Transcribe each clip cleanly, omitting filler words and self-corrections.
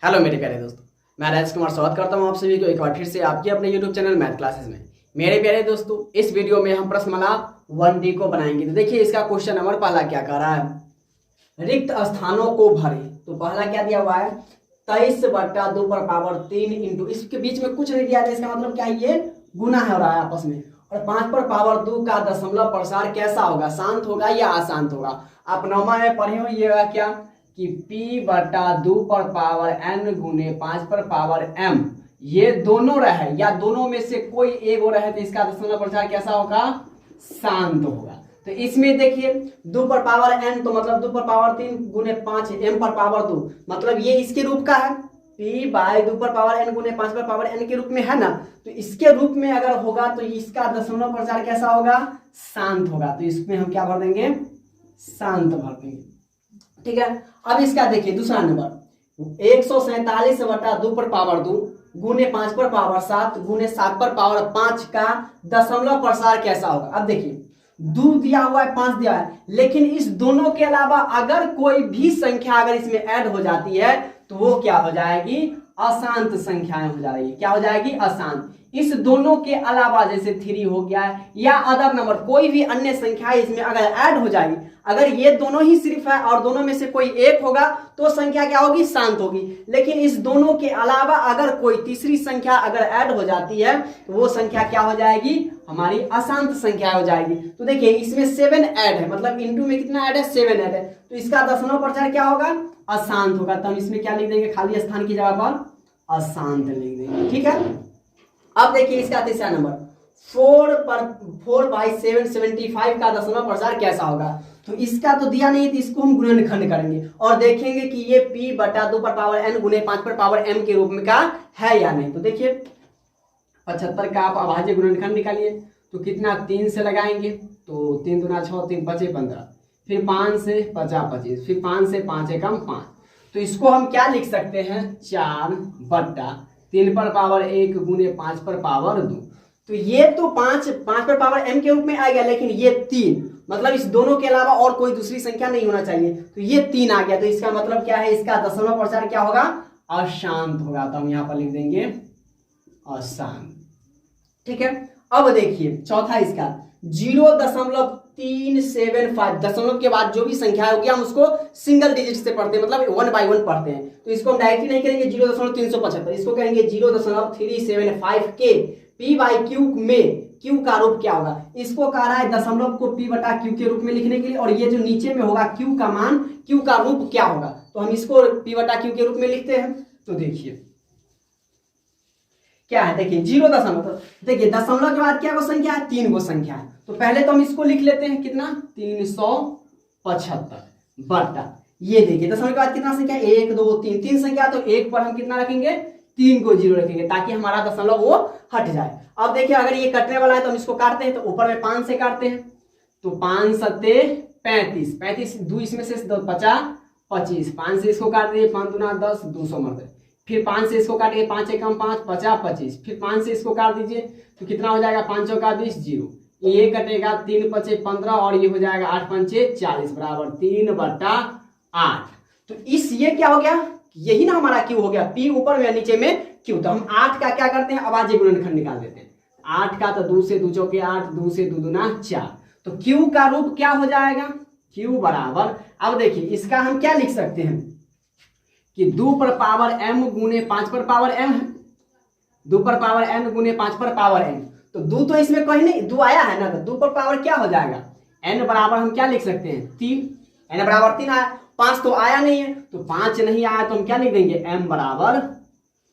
Hello मेरे प्यारे दोस्तों, मैं राजेश कुमार स्वागत करता हूं आप सभी को एक बार फिर से आपके अपने यूट्यूब चैनल मैथ क्लासेस में। मेरे प्यारे दोस्तों, इस वीडियो में हम प्रश्नमाला 1D को बनाएंगे। तो देखिए इसका क्वेश्चन नंबर पहला क्या कह रहा है, रिक्त स्थानों को भरे। तो पहला क्या दिया हुआ है 23/2 इंटू, इसके बीच में कुछ नहीं दिया था, इसका मतलब क्या है, ये गुना हो रहा है आपस में। और 5/2 का दशमलव प्रसार कैसा होगा, शांत होगा या अशांत होगा। आप नौमा में पढ़े हो ये क्या कि p/2 गुने 5/m, ये दोनों रहे या दोनों में से कोई एक हो रहे तो इसका दशमलव प्रसार कैसा होगा, शांत होगा। तो इसमें देखिए 2/n तो मतलब 2/3 गुने 5 m/2, मतलब ये इसके रूप का है। p/2/n गुने 5/n के रूप में है ना, तो इसके रूप में अगर होगा तो इसका दशमलव प्रसार कैसा होगा, शांत होगा। तो इसमें हम क्या भर देंगे, शांत भर देंगे। ठीक है, अब इसका देखिए दूसरा नंबर 147/2 गुने 5/7 गुने 7/5 का दशमलव प्रसार कैसा होगा। अब देखिए 2 दिया हुआ है, 5 दिया है, लेकिन इस दोनों के अलावा अगर कोई भी संख्या अगर इसमें ऐड हो जाती है तो वो क्या हो जाएगी, अशांत संख्याएं हो जाएगी। क्या हो जाएगी, अशांत। इस दोनों के अलावा जैसे 3 हो गया है या अदर नंबर कोई भी अन्य संख्या इसमें अगर ऐड हो जाएगी, अगर ये दोनों ही सिर्फ है और दोनों में से कोई एक होगा तो संख्या क्या होगी, शांत होगी। लेकिन इस दोनों के अलावा अगर कोई तीसरी संख्या अगर ऐड हो जाती है तो वो संख्या क्या हो जाएगी, हमारी अशांत संख्या हो जाएगी। तो देखिए इसमें 7 ऐड है, मतलब इंटू में कितना ऐड है, 7 ऐड है, तो इसका दशमलव प्रसार क्या होगा, अशांत होगा। तो हम इसमें क्या लिख देंगे, खाली स्थान की जगह पर अशांत लिख देंगे। ठीक है, अब देखिए इसका तीसरा नंबर 4/775 का दशमलव प्रसार कैसा होगा। तो इसका तो दिया नहीं, तो इसको हम गुणनखंड करेंगे और देखेंगे कि ये p/2 गुने 5/m के रूप में का है या नहीं। तो देखिए 75 का आप अभाज्य गुणनखंड निकालिए, तो कितना 3 से लगाएंगे तो 3 दूना 6, 3 बचे 15, फिर 5 से 50 25, फिर 5 से 5 एकम 5। तो इसको हम क्या लिख सकते हैं, 4/3/1 गुने 5/2। तो ये तो 5/m के रूप में आ गया, लेकिन ये 3, मतलब इस दोनों के अलावा और कोई दूसरी संख्या नहीं होना चाहिए, तो ये 3 आ गया। तो इसका मतलब क्या है, इसका दशमलव प्रसार क्या होगा, अशांत होगा। तो हम यहाँ पर लिख देंगे अशांत। ठीक है, अब देखिए चौथा इसका 0.375, दशमलव के बाद जो भी संख्या होगी हम उसको सिंगल डिजिट से पढ़ते हैं, मतलब 1 by 1 पढ़ते हैं। तो इसको हम डायरेक्टली नहीं करेंगे 0.375, इसको कहेंगे 0.375 के p/q में q का रूप क्या होगा। इसको कह रहा है दशमलव को p/q के रूप में लिखने के लिए, और ये जो नीचे में होगा q का मान, q का रूप क्या होगा, तो हम इसको p/q के रूप में लिखते हैं। तो देखिए क्या है, देखिए 0 दशमलव, देखिए दशमलव के बाद क्या को संख्या है, 3 को संख्या है। तो पहले तो हम इसको लिख लेते हैं, कितना 375 बटा, ये देखिए दशमलव के बाद कितना संख्या, 1 2 3, 3 संख्या, तो 1 पर हम कितना रखेंगे, 3 को 0 रखेंगे ताकि हमारा दशमलव वो हट जाए। अब देखिए अगर ये कटने वाला है तो हम इसको काटते हैं, तो ऊपर में 5 से काटते हैं, तो 5 सत्ते 35, 35 2 इसमें से 50 25, 5 से इसको काट दिए, 5 दूना 10, 200 मर गए। फिर 5 से इसको काटिए, 5 एकम 5 50 25, फिर 5 से इसको काट दीजिए तो कितना हो जाएगा, 5 चौका 20 0, ये कटेगा 3 5 15 और ये हो जाएगा 8 5 40 बराबर 3/8। तो इस ये क्या हो गया, यही ना हमारा क्यू हो गया, p ऊपर में नीचे में क्यू। तो हम 8 का क्या करते हैं, अभाज्य गुणनखंड निकाल देते हैं। 8 का तो 2 से 2 चौके 8, 2 से 2 दूना 4, तो q का रूप क्या हो जाएगा, q बराबर, अब देखिए इसका हम क्या लिख सकते हैं कि 2/m गुने 5/m है, 2/n गुने 5/m। तो 2 तो इसमें कहीं नहीं, 2 आया है ना, तो 2 क्या हो जाएगा, n बराबर हम क्या लिख सकते हैं, 3, n बराबर 3 आया, 5 तो आया नहीं है, तो 5 नहीं आया तो हम क्या लिख देंगे, m बराबर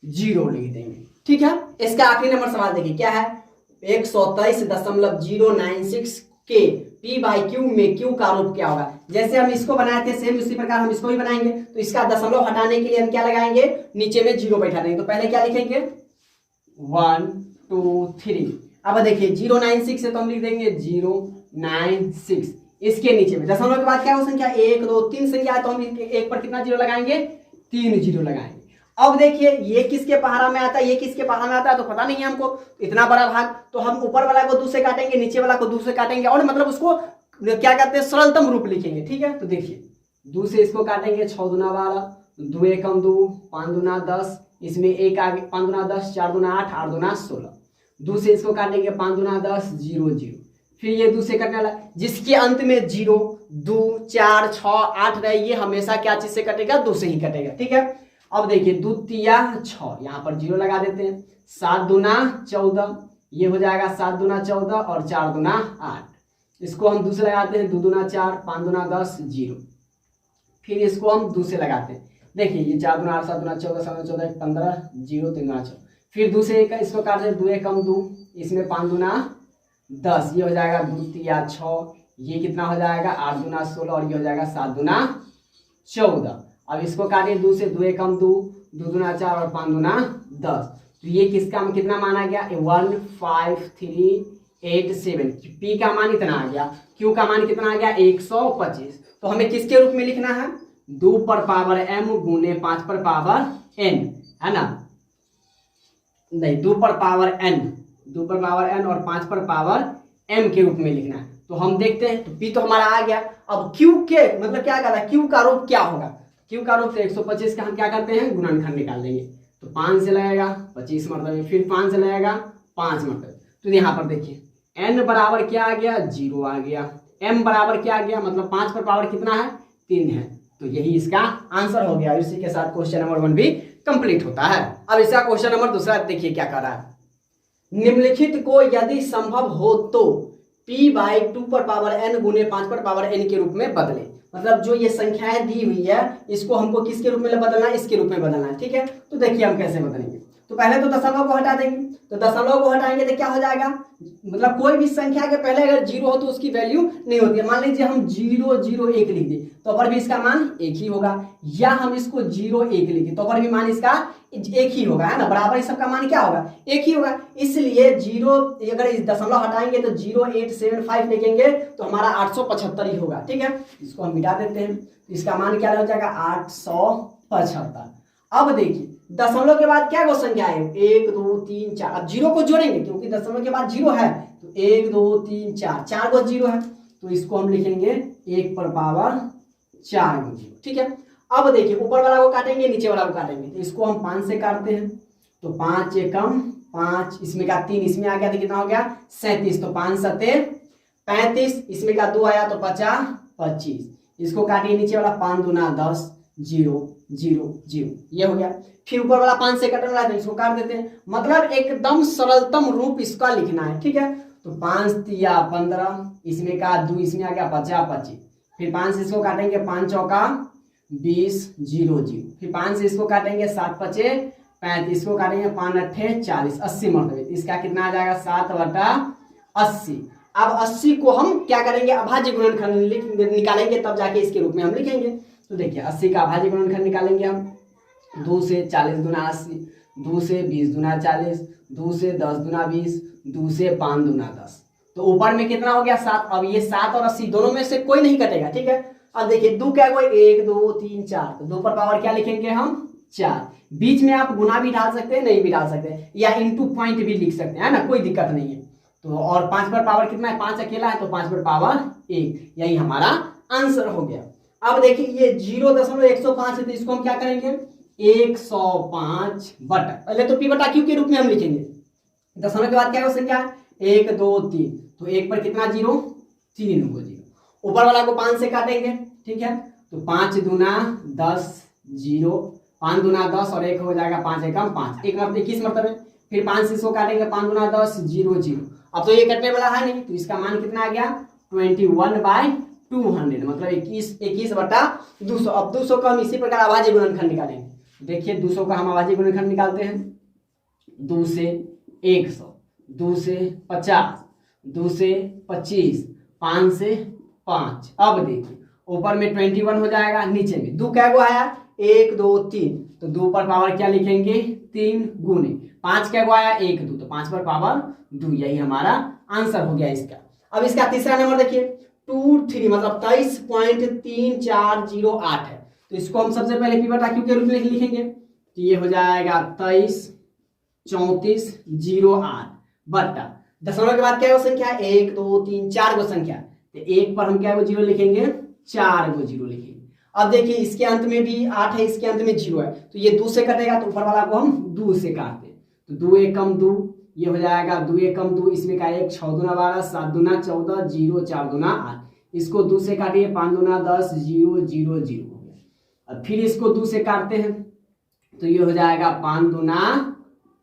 0 लिख देंगे। ठीक है, इसका आखिरी नंबर सवाल देखिए क्या है, 123.096 के p/q में q का रूप क्या होगा। जैसे हम इसको बनाए थे सेम उसी प्रकार हम इसको भी बनाएंगे। तो इसका दशमलव हटाने के लिए हम क्या लगाएंगे, नीचे में 0 बैठा देंगे। तो पहले क्या लिखेंगे 1 2 3, अब देखिए 096 है तो हम लिख देंगे 096, इसके नीचे में दशमलव के बाद क्या हो संख्या, 1 2 3 संख्या है, तो हम एक पर कितना 0 लगाएंगे, 3 0 लगाएंगे। अब देखिए ये किसके पहाड़ा में आता है, ये किसके पहाड़ा में आता है, तो पता नहीं है हमको, इतना बड़ा भाग, तो हम ऊपर वाला को 2 से काटेंगे, नीचे वाला को 2 से काटेंगे, और मतलब उसको क्या कहते हैं, सरलतम रूप लिखेंगे। ठीक है, तो देखिए 2 से इसको काटेंगे, 6 दूना 12, 2 एकम 2, 5 दूना 10, इसमें एक आगे 5 दूना 10, 4 दूना 8, 8 दूना 16। 2 से इसको काटेंगे 5 दूना 10, 0 0। फिर ये 2 से कटने वाला जिसके अंत में 0, 2, 4, 6, 8 रहे, ये हमेशा क्या चीज से कटेगा? 2 से ही कटेगा। ठीक है, अब देखिए 2 तिया 6, यहाँ पर 0 लगा देते हैं। 7 दूना 14, ये हो जाएगा 7 दूना 14 और 4 दूना 8। इसको हम 2 से लगाते हैं, 2 दूना 4, 5 दूना 10, 0। फिर इसको हम 2 से लगाते हैं, देखिए ये 4 दूना 8, 7 दूना 14, 7 दूना 14, 15, 0, 3 दूना 14। फिर 2 से इसको काटते हैं, 2 एकम 2, इसमें 5 दूना 10, ये हो जाएगा 2 तिया 6, ये कितना हो जाएगा? 8 दूना 16 और ये हो जाएगा 7 दूना 14। अब इसको काटिए 2 से, 2 एकम 2, 2 दूना 4 और 5 दूना 10। तो ये किसका कितना माना गया? 1 5 3 8 7। पी का मान इतना आ गया, क्यू का मान कितना आ गया? 125। तो हमें किसके रूप में लिखना है? 2 पर पावर m गुने 5 पर पावर n, है ना? नहीं, 2 पर पावर n, 2 पर पावर n और 5 पर पावर m के रूप में लिखना है। तो हम देखते हैं, तो p तो हमारा आ गया। अब q के मतलब क्या कहता है? q का रूप क्या होगा? q का रूप 125 का हम क्या करते हैं? गुणनखंड निकाल देंगे। तो 5 से लगेगा 25 मरतबे, फिर 5 से लगेगा 5 मरतबे। तो यहाँ पर देखिए n बराबर क्या आ गया? 0 आ गया। m बराबर क्या आ गया? मतलब 5 पर पावर कितना है? 3 है। तो यही इसका आंसर हो गया। इसी के साथ क्वेश्चन नंबर 1 भी कंप्लीट होता है। अब इसका क्वेश्चन नंबर 2 देखिए क्या कर रहा है। निम्नलिखित को यदि संभव हो तो p बाई 2 पर पावर n गुने 5 पर पावर n के रूप में बदले। मतलब जो ये संख्याएं दी हुई है इसको हमको किसके रूप में बदलना है? इसके रूप में बदलना है। ठीक है, तो देखिए हम कैसे बदलेंगे। तो पहले तो दशमलव को हटा देंगे, तो दशमलव को हटाएंगे तो क्या हो जाएगा? मतलब कोई भी संख्या के पहले अगर 0 हो तो उसकी वैल्यू नहीं होती है। मान लीजिए हम 0 0 1 लिख दिए तो पर भी इसका मान 1 ही होगा, या हम इसको 0 1 लिखे तो पर भी मान इसका 1 ही होगा, है ना? बराबर इस सबका मान क्या होगा? 1 ही होगा। इसलिए 0 अगर इस दशमलव हटाएंगे तो 0875 लिखेंगे तो हमारा 875 ही होगा। ठीक है, इसको हम मिटा देते हैं, इसका मान क्या हो जाएगा? 875। अब देखिए दशमलव के बाद क्या संख्या है? 1 2 3 4। अब 0 को जोड़ेंगे क्योंकि दशमलव के बाद 0 है, तो 1 2 3 4, 4 को 0 है, तो इसको हम लिखेंगे 1 पर पावर 4 को 0। ठीक है, अब देखिए ऊपर वाला को काटेंगे, नीचे वाला को काटेंगे, तो इसको हम 5 से काटते हैं। तो 5 एकम 5, इसमें का 3 इसमें आ गया तो कितना हो गया? 37। तो 5 सते 35, इसमें का 2 आया तो 50 25। इसको काटिए, नीचे वाला 5 दूना 10, 0 0 0, ये हो गया। फिर ऊपर वाला 5 से कटने वाला है तो इसको काट देते हैं। मतलब एकदम सरलतम रूप इसका लिखना है। ठीक है, तो 5 तिया 15, इसमें का 2 इसमें आ गया 50 25। फिर 5 से इसको काटेंगे, 5 चौका 20 0 0। फिर 5 से इसको काटेंगे, 7 पचे 35, इसको काटेंगे 5 अट्ठे 40, 80 मरतबे। इसका कितना आ जाएगा? 7/80। अब 80 को हम क्या करेंगे? अभाज्य गुणनखंड निकालेंगे, तब जाके इसके रूप में हम लिखेंगे। तो देखिए 80 का अभाज्य गुणनखंड निकालेंगे हम। 2 से 40 दूना 80, 2 से 20 दूना 40, 2 से 10 दूना 20, 2 से 5 दूना 10। तो ऊपर में कितना हो गया? 7। अब ये 7 और 80 दोनों में से कोई नहीं कटेगा। ठीक है, अब देखिए 2 क्या हुआ? 1 2 3 4, तो 2 पर पावर क्या लिखेंगे हम? 4। बीच में आप गुना भी डाल सकते हैं, नहीं भी डाल सकते हैं, या इंटू पॉइंट भी लिख सकते हैं, है ना? कोई दिक्कत नहीं है। तो और 5 पर पावर कितना है? 5 अकेला है तो 5 पर पावर 1, यही हमारा आंसर हो गया। अब देखिए ये 0.105 है तो इसको हम क्या करेंगे? 105 बटा, पहले तो p बटा q के रूप में हम लिखेंगे। दशमलव के बाद क्या हो संख्या? 1 2 3, तो 1 पर कितना 0? 3 को 0। ऊपर वाला को 5 से काटेंगे। ठीक है, तो 5 दूना 10 0, 5 दूना 10 और 1 हो जाएगा 5 एकम 5, 1 मतलब 21 मरतबे। फिर 5 से इसको काटेंगे, 5 दूना 10 0 0। अब तो ये कटने वाला है नहीं, तो इसका मान कितना आ गया? 21/200, मतलब 21 बटा 200। अब 200 का हम इसी प्रकार अभाज्य गुणनखंड निकालेंगे। देखिए 200 का हम अभाज्य गुणनखंड निकालते हैं। 2 से 100, 2 से 50, 2 से 25, 5 से 5। अब देखिए ऊपर में 21 हो जाएगा, नीचे में 2 क्या को आया? 1 2 3, तो 2 पर पावर क्या लिखेंगे? 3 गुने 5 क्या को आया? 1 2, तो 5 पर पावर 2, यही हमारा आंसर हो गया इसका। अब इसका तीसरा नंबर देखिए 23, मतलब 23.3408 है। तो इसको हम सबसे पहले p बटा q के रूप में लिखेंगे, तो ये हो जाएगा 23.3408 बटा दशमलव के बाद क्या हो संख्या? 1 2 3 4 को संख्या, तो 1 पर हम क्या को 0 लिखेंगे? 4 को 0 लिखेंगे। अब देखिए इसके अंत में भी 8 है, इसके अंत में 0 है, तो ये 2 से कटेगा, तो ऊपर वाला को हम 2 से काटते हैं, तो 2 एकम 2, ये हो जाएगा 2 एकम 2, इसमें का 1 6 दूना 12, 7 दूना 14, 0 4 दूना 8, इसको 2 से काटिए, 5 दूना 10, 0 0 0 हो गया। अब फिर इसको 2 से काटते हैं, तो ये हो जाएगा 5 दूना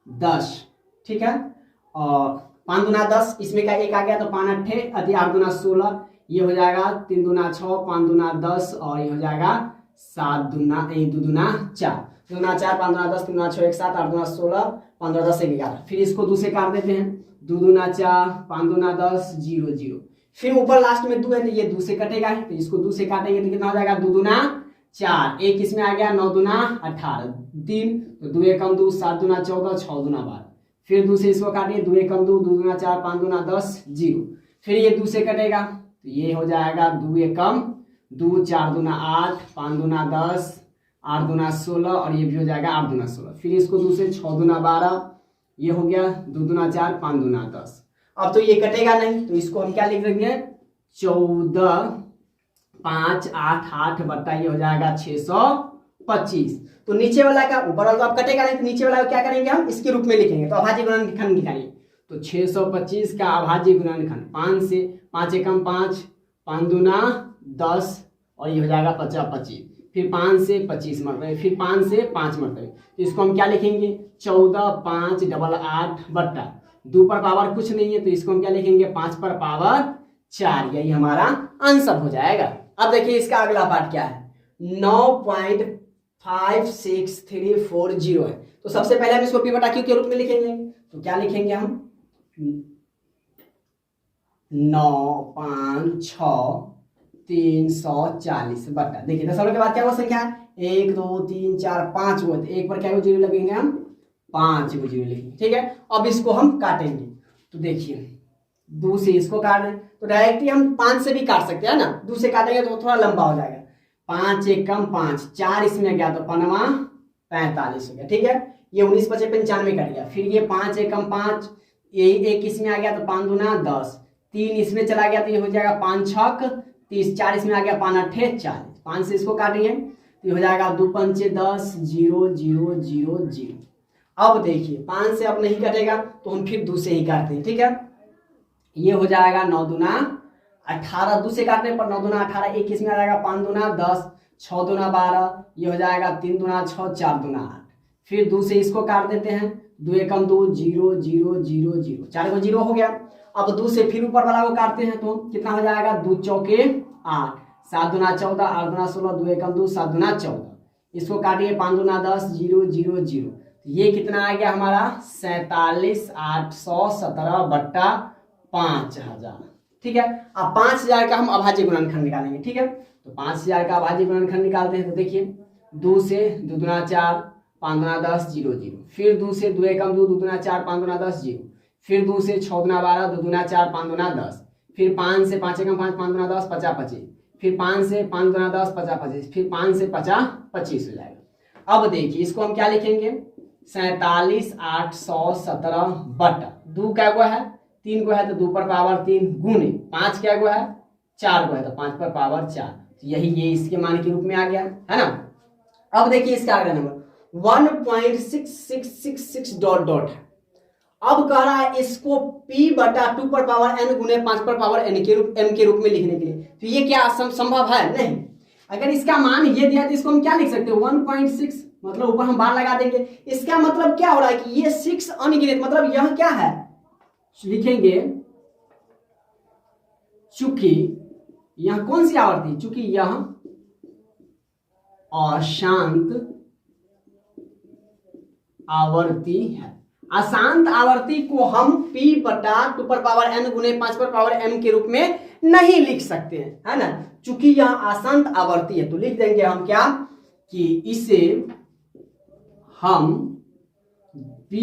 10, ठीक है, और 5 दूना 10, इसमें का 1 आ गया, तो 5 अट्ठे 8 दूना 16, ये हो जाएगा 3 दूना 6, 5 दूना 10, और ये हो जाएगा 7 दूना 2 दूना 4, 2 दूना 4, 5 दूना 10, 3 दूना 6 1 7, 8 दूना 16, 15 10 11, फिर इसको 2 से काट देते हैं, 2 दूना 4, 5 दूना 10, 0 0, फिर ऊपर लास्ट में 2 है, तो ये 2 से कटेगा, तो इसको 2 से काटेंगे तो कितना हो जाएगा, 2 दूना 4, 1 इसमें आ गया, 9 दूना 18, 3, तो 2 एकम 2, 7 दूना 14, 6 दूना 12, फिर 2 से इसको काटिए, 2 एकम 2, 2 दूना 4, 5 दूना 10, 0, फिर ये 2 से कटेगा, तो ये हो जाएगा 2 एकम 2, 4 दूना 8, 5 दूना 10, 8 दूना 16, और ये भी हो जाएगा 8 दूना 16, फिर इसको 2 से 6 दूना 12, ये हो गया 2 दूना 4, 5 दूना 10, अब तो ये कटेगा नहीं, तो इसको हम क्या लिख देंगे, 14 5 8 8 बट्टा ये हो जाएगा 625, तो नीचे वाला का ऊपर वाला तो अब कटेगा नहीं, तो नीचे वाला क्या करेंगे हम, इसके रूप में लिखेंगे, तो अभाज्य गुणनखंड निकालिए, तो 625 का अभाज्य गुणनखंड 5 से 5 एकम 5, 5 दूना 10, और ये हो जाएगा 50 25, फिर 5 से 25 मरतबे, फिर 5 से 5 मरतबे, तो इसको हम क्या लिखेंगे, 14 5 8 8 बट्टा 2 पर पावर कुछ नहीं है, तो इसको हम क्या लिखेंगे, 5 पर पावर 4, यही हमारा आंसर हो जाएगा। अब देखिए इसका अगला पार्ट क्या है, 9.56340 है, तो सबसे पहले हम इसको p बटा q के रूप में लिखेंगे, तो क्या लिखेंगे हम, 9.56340 बट्टा, देखिए दशमलव के बाद क्या हुआ संख्या, 1 2 3 4 5 हुआ, तो 1 पर क्या जीरो लगेंगे हम, 5 को जीरो लिखेंगे, ठीक है। अब इसको हम काटेंगे, तो देखिए 2 से इसको काट रहे हैं, तो डायरेक्टली हम 5 से भी काट सकते हैं ना, 2 से काटेंगे तो थोड़ा लंबा हो जाएगा, 5 एकम 5, 4 इसमें गया, तो 5 45 हो गया, ठीक है, ये 19 5 95 कट गया, फिर ये 5 एकम 5, ये 1 इसमें आ गया, तो 5 दूना 10, 3 इसमें चला गया, तो ये हो जाएगा 5 छक 30, 4 इसमें आ गया, 5 अट्ठे 40, 5 से इसको काटेंगे, तो ये हो जाएगा 2 पंचे 10, 0 0 0 0। अब देखिए 5 से अब नहीं कटेगा, तो हम फिर 2 से ही काटते हैं, ठीक है, ये हो जाएगा 9 दूना 18, 2 से काटने पर 9 दूना 18, 1 इसमें आ जाएगा, 5 दूना 10, 6 दूना 12, ये हो जाएगा 3 दूना 6, 4 दूना 8, फिर 2 से इसको काट देते हैं, 2 एकम 2, 0 0 0 0, 4 को 0 हो गया। अब 2 से फिर ऊपर वाला को काटते हैं, तो कितना हो जाएगा, 2 चौके 8, 7 दूना 14, 8 दूना 16, 2 एकम 2, 7 दूना 14, इसको काटिए, 5 दूना 10, 0 0 0, ये कितना आ गया हमारा, 47,817 बट्टा 5000, ठीक है। अब 5000 का हम अभाज्य गुणनखंड निकालेंगे, ठीक है, तो 5000 का अभाज्य गुणनखंड निकालते हैं, तो देखिए 2 से 2 दूना 4, 5 दूना 10, 0 0, फिर 2 से 2 एकम 2, 2 दूना 4, 5 दूना 10, 0, फिर 2 से 6 दूना 12, 2 दूना 4, 5 दूना 10, फिर 5 से 5 एकम 5, 5 दूना 10, 50 25, फिर 5 से 5 दूना 10, 50 25, फिर 5 से 50 25 हो जाएगा। अब देखिए इसको हम क्या लिखेंगे, 47,817 बट्टा 2 क्या हुआ है, 3 को है, तो 2 पर पावर 3 गुणे 5 क्या हुआ है, 4 को है, तो 5 पर पावर 4, तो यही ये इसके मान के रूप में आ गया, है ना। अब देखिए इसका अगला नंबर 1.6666 डॉट डॉट है। अब कह रहा है इसको p बटा 2 पर पावर n गुने 5 पर पावर n के रूप m के रूप में लिखने के लिए, तो ये क्या संभव है, नहीं। अगर इसका मान ये दिया तो इसको हम क्या लिख सकते हैं, 1.6, मतलब ऊपर हम बार लगा देंगे, इसका मतलब क्या हो रहा है कि ये 6 अनगिनत, मतलब यह क्या है, लिखेंगे चूंकि यह कौन सी आवर्ती, चूंकि यह अशांत आवर्ती है। अशांत आवर्ती को हम p बटा 2 पर पावर n गुने 5 पर पावर m के रूप में नहीं लिख सकते हैं, है ना, चूंकि यह अशांत आवर्ती है, तो लिख देंगे हम क्या कि इसे हम p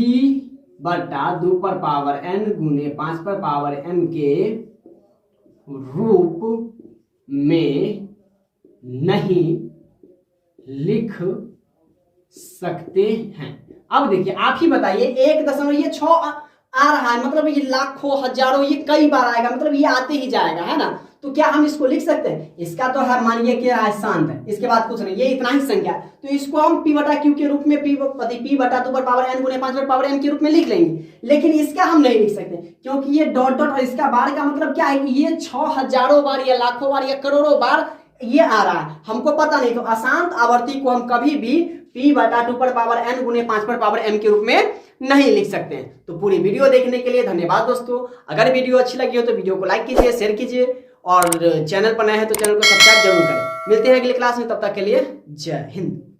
बटा 2 पर पावर n गुने 5 पर पावर m के रूप में नहीं लिख सकते हैं। अब देखिए आप ही बताइए, 1.6 आ रहा है, मतलब ये लाखों हजारों ये कई बार आएगा, मतलब ये आते ही जाएगा, है ना, तो क्या हम इसको लिख सकते हैं? इसका तो है मानिए कि शांत है, इसके बाद कुछ नहीं, ये इतना ही संख्या, तो इसको हम p बटा क्यू के रूप में p बटा 2 पर पावर n गुने 5 पर पावर m के रूप में लिख लेंगे। लेकिन इसका हम नहीं लिख सकते क्योंकि ये डॉट डॉट और इसका बार का मतलब क्या है कि ये 6000 बार या लाखों बार या करोड़ों बार ये आ रहा है, हमको पता नहीं। तो अशांत आवर्ती को हम कभी भी p बटा 2 पर पावर n गुने 5 पर पावर m के रूप में नहीं लिख सकते हैं। तो पूरी वीडियो देखने के लिए धन्यवाद दोस्तों। अगर वीडियो अच्छी लगी हो तो वीडियो को लाइक कीजिए, शेयर कीजिए और चैनल पर नए हैं तो चैनल को सब्सक्राइब जरूर करें। मिलते हैं अगले क्लास में, तब तक के लिए जय हिंद।